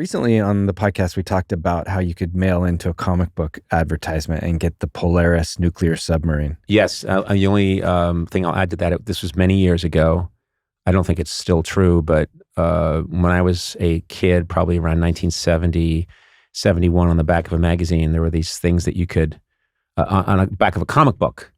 Recently on the podcast, we talked about how you could mail into a comic book advertisement and get the Polaris nuclear submarine. Yes. The only thing I'll add to that, this was many years ago. I don't think it's still true, but when I was a kid, probably around 1970, 71, on the back of a magazine, there were these things that you could, on the back of a comic book,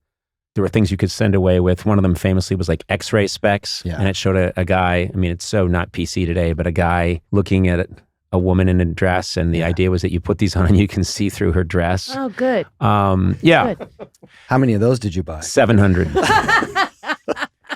there were things you could send away with. One of them famously was like X-ray specs. Yeah. And it showed a guy, I mean, it's so not PC today, but a guy looking at a woman in a dress, and the idea was that you put these on and you can see through her dress. Oh, good. Yeah. Good. How many of those did you buy? 700.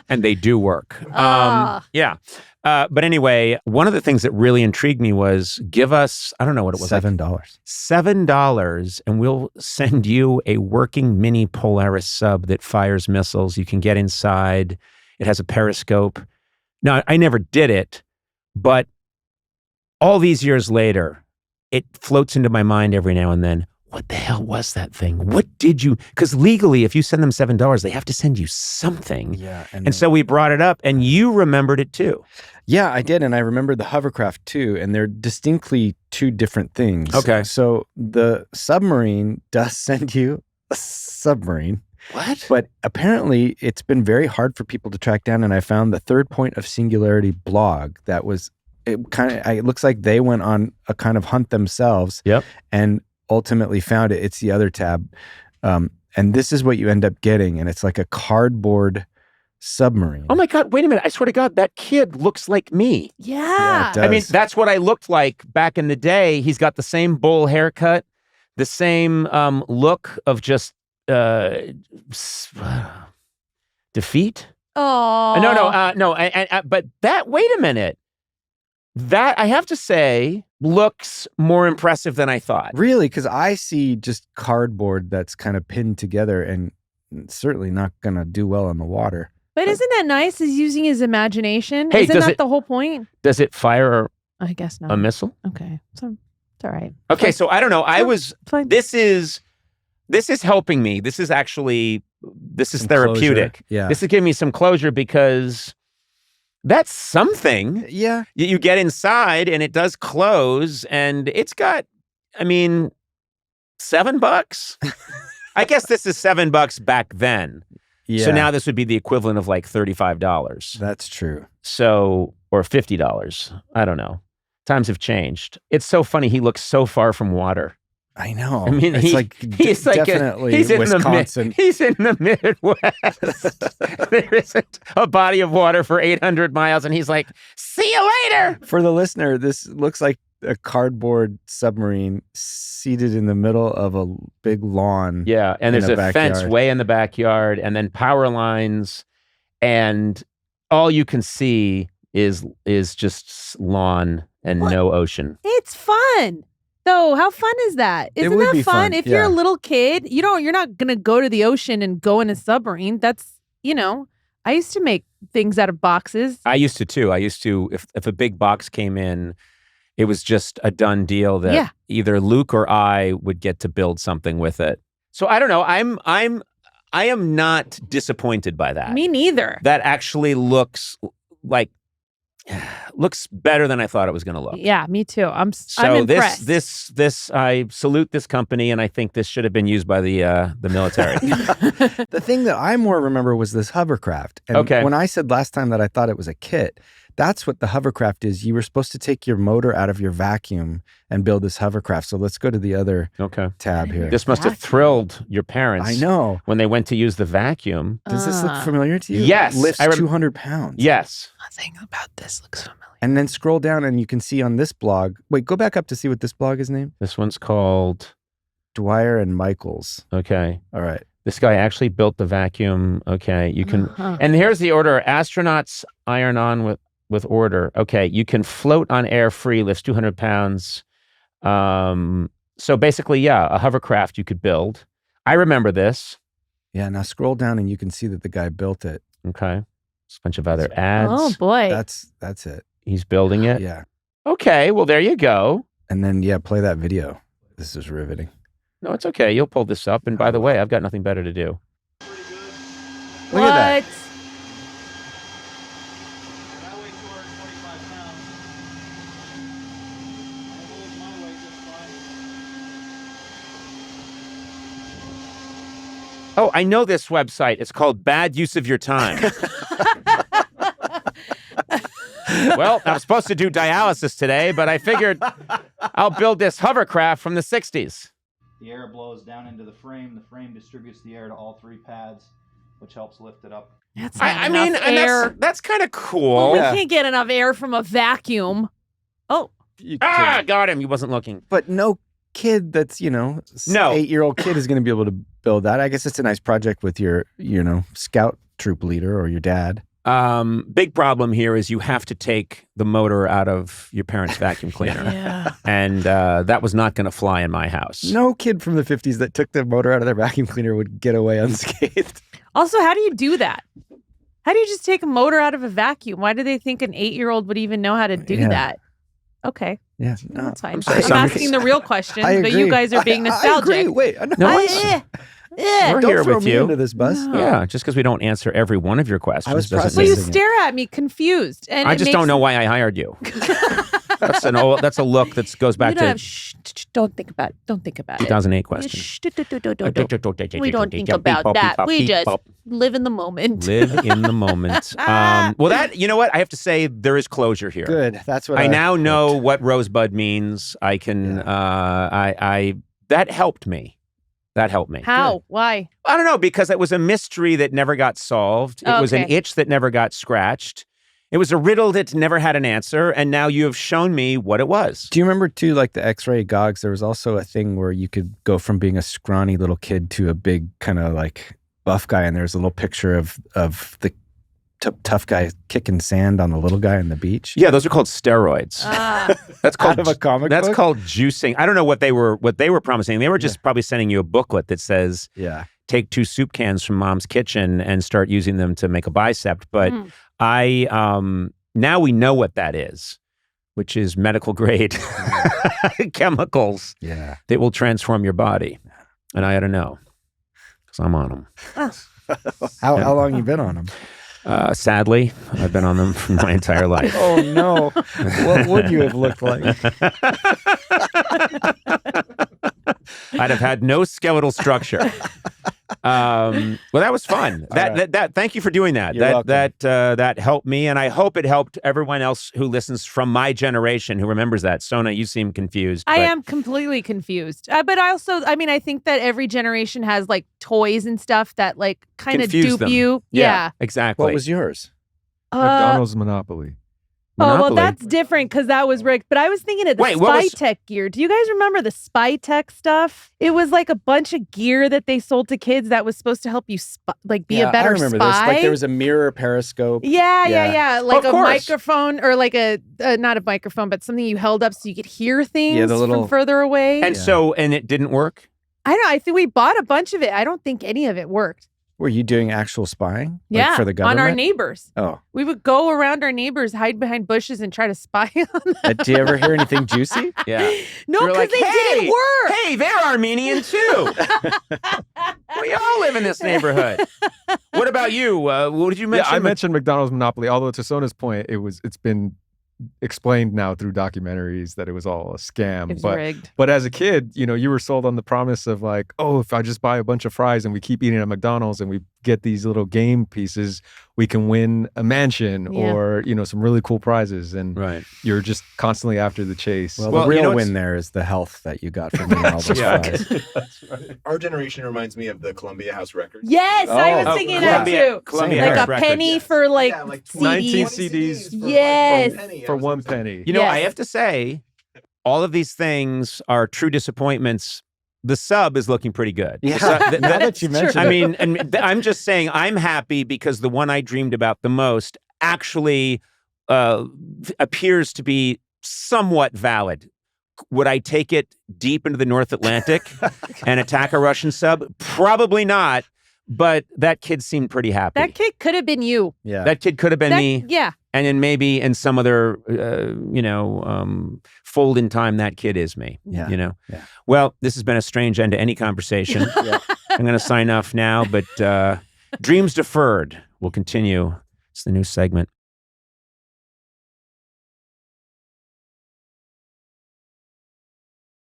And they do work. Yeah. But anyway, one of the things that really intrigued me was give us, I don't know what it was. $7. $7, and we'll send you a working mini Polaris sub that fires missiles. You can get inside. It has a periscope. Now, I never did it, but all these years later, it floats into my mind every now and then. What the hell was that thing? What did you, because legally, if you send them $7, they have to send you something. Yeah. And so we brought it up, and you remembered it too. Yeah, I did. And I remember the hovercraft too. And they're distinctly two different things. Okay. So the submarine does send you a submarine. What? But apparently it's been very hard for people to track down. And I found the Third Point of Singularity blog that was, it looks like they went on a kind of hunt themselves. Yep. And ultimately found it. It's the other tab. And this is what you end up getting. And it's like a cardboard submarine. Oh my God, wait a minute. I swear to God, that kid looks like me. Yeah. it does. I mean, that's what I looked like back in the day. He's got the same bowl haircut, the same look of just defeat. Oh. No. But that, wait a minute. That, I have to say, looks more impressive than I thought. Really? Because I see just cardboard that's kind of pinned together and certainly not going to do well in the water. But isn't that nice? He's using his imagination. Hey, Isn't that the whole point? Does it fire I guess not. a missile? Okay. So it's all right. Okay, so I don't know. This is helping me. This is Some therapeutic. closure. Yeah. This is giving me some closure because that's something. Yeah. You get inside and it does close and it's got, I mean, $7. I guess this is $7 back then. Yeah. So now this would be the equivalent of like $35. That's true. So, or $50. I don't know. Times have changed. It's so funny. He looks so far from water. I know. I mean, it's definitely Wisconsin. He's in the Midwest. There isn't a body of water for 800 miles, and he's like, see you later. For the listener, this looks like a cardboard submarine seated in the middle of a big lawn. Yeah, and there's a fence way in the backyard, and then power lines, and all you can see is just lawn and no ocean. It's fun. So how fun is that? Isn't that fun? If you're a little kid, you're not going to go to the ocean and go in a submarine. That's, I used to make things out of boxes. I used to too. If a big box came in, it was just a done deal that either Luke or I would get to build something with it. So I don't know. I am not disappointed by that. Me neither. That actually looks better than I thought it was going to look. Yeah, me too. I'm so impressed. This I salute this company, and I think this should have been used by the military. The thing that I more remember was this hovercraft. And when I said last time that I thought it was a kit, that's what the hovercraft is. You were supposed to take your motor out of your vacuum and build this hovercraft. So let's go to the other tab here. This must have thrilled your parents. I know. When they went to use the vacuum. Does this look familiar to you? Yes. Lifts 200 pounds. Yes. Nothing about this looks familiar. And then scroll down and you can see on this blog. Wait, go back up to see what this blog is named. This one's called Dwyer and Michaels. Okay. All right. This guy actually built the vacuum. Okay. You can, and here's the order. Astronauts iron on with order. Okay. You can float on air free, lifts 200 pounds. So basically, a hovercraft you could build. I remember this. Yeah. Now scroll down and you can see that the guy built it. Okay. There's a bunch of other ads. Oh boy. That's it. He's building it. Yeah. Okay. Well, there you go. And then, play that video. This is riveting. No, it's okay. You'll pull this up. And by the way, I've got nothing better to do. Look at that. Oh, I know this website. It's called Bad Use of Your Time. Well, I'm supposed to do dialysis today, but I figured I'll build this hovercraft from the 60s. The air blows down into the frame. The frame distributes the air to all 3 pads, which helps lift it up. That's air. That's kind of cool. Well, we can't get enough air from a vacuum. Oh. Got him. He wasn't looking. But no kid that's, 8-year-old kid is going to be able to build that. I guess it's a nice project with your, scout troop leader or your dad. Big problem here is you have to take the motor out of your parents' vacuum cleaner. Yeah. And that was not going to fly in my house. No kid from the 50s that took the motor out of their vacuum cleaner would get away unscathed. Also, how do you do that? How do you just take a motor out of a vacuum? Why do they think an 8-year-old would even know how to do that? Okay. Yeah. No, that's fine. I'm asking the real question, but you guys are being nostalgic. I agree. Wait. We're here throw with me you. Into this bus. No. Yeah, just because we don't answer every one of your questions doesn't mean... Well, you stare at me confused. And I just don't know why I hired you. That's a look that goes back to... Don't think about it. Don't think about 2008 question. We don't think about that. We just live in the moment. Live in the moment. Well, you know what? I have to say there is closure here. Good. That's what I now know what Rosebud means. I can... that helped me. That helped me. How? Good. Why? I don't know, because it was a mystery that never got solved. It was an itch that never got scratched. It was a riddle that never had an answer, and now you have shown me what it was. Do you remember, too, like the X-ray gogs? There was also a thing where you could go from being a scrawny little kid to a big kind of like buff guy, and there's a little picture of the tough guy kicking sand on the little guy on the beach. Yeah, those are called steroids. That's called out of a comic That's book? called juicing. I don't know what they were promising. They were just probably sending you a booklet that says, take 2 soup cans from mom's kitchen and start using them to make a bicep. But now we know what that is, which is medical grade chemicals that will transform your body. And I ought to know because I'm on them. How long you been on them? Sadly, I've been on them for my entire life. Oh, no. What would you have looked like? I'd have had no skeletal structure. Well, that was fun. Thank you for doing that. You're welcome. That helped me, and I hope it helped everyone else who listens from my generation who remembers that. Sona, you seem confused. I am completely confused. But I also, I think that every generation has like toys and stuff that like kind of dupe them. You. Yeah, exactly. What was yours? McDonald's Monopoly. Oh, well, that's different because that was rigged. But I was thinking of the spy tech gear. Do you guys remember the spy tech stuff? It was like a bunch of gear that they sold to kids that was supposed to help you be a better I remember spy. This. Like there was a mirror periscope. Yeah. Like a microphone or like not a microphone, but something you held up so you could hear things from further away. And and it didn't work? I don't know. I think we bought a bunch of it. I don't think any of it worked. Were you doing actual spying? Yeah, for the government? on our neighbors. Oh. We would go around our neighbors, hide behind bushes, and try to spy on them. Do you ever hear anything juicy? Yeah. No, because they didn't work. Hey, they're Armenian too. We all live in this neighborhood. What about you? What did you mention? Yeah, I mentioned McDonald's Monopoly, although to Sona's point, it's been explained now through documentaries that it was all a scam. It's rigged. But as a kid, you were sold on the promise of like, oh, if I just buy a bunch of fries and we keep eating at McDonald's and we get these little game pieces, we can win a mansion or, some really cool prizes. And you're just constantly after the chase. Well, the real win there is the health that you got from all those fries. That's right. Our generation reminds me of the Columbia House Records. Yes, I was thinking that too. Columbia like House a penny for like, CDs. 19 CDs yes. For 1 penny. I have to say, all of these things are true disappointments. The sub is looking pretty good. Yeah, now that you mentioned it. I mean, and I'm just saying I'm happy because the one I dreamed about the most actually appears to be somewhat valid. Would I take it deep into the North Atlantic and attack a Russian sub? Probably not. But that kid seemed pretty happy. That kid could have been you. Yeah. That kid could have been me. Yeah. And then maybe in some other, fold in time, that kid is me. Yeah. Yeah. Well, this has been a strange end to any conversation. I'm going to sign off now, but Dreams Deferred will continue. It's the new segment.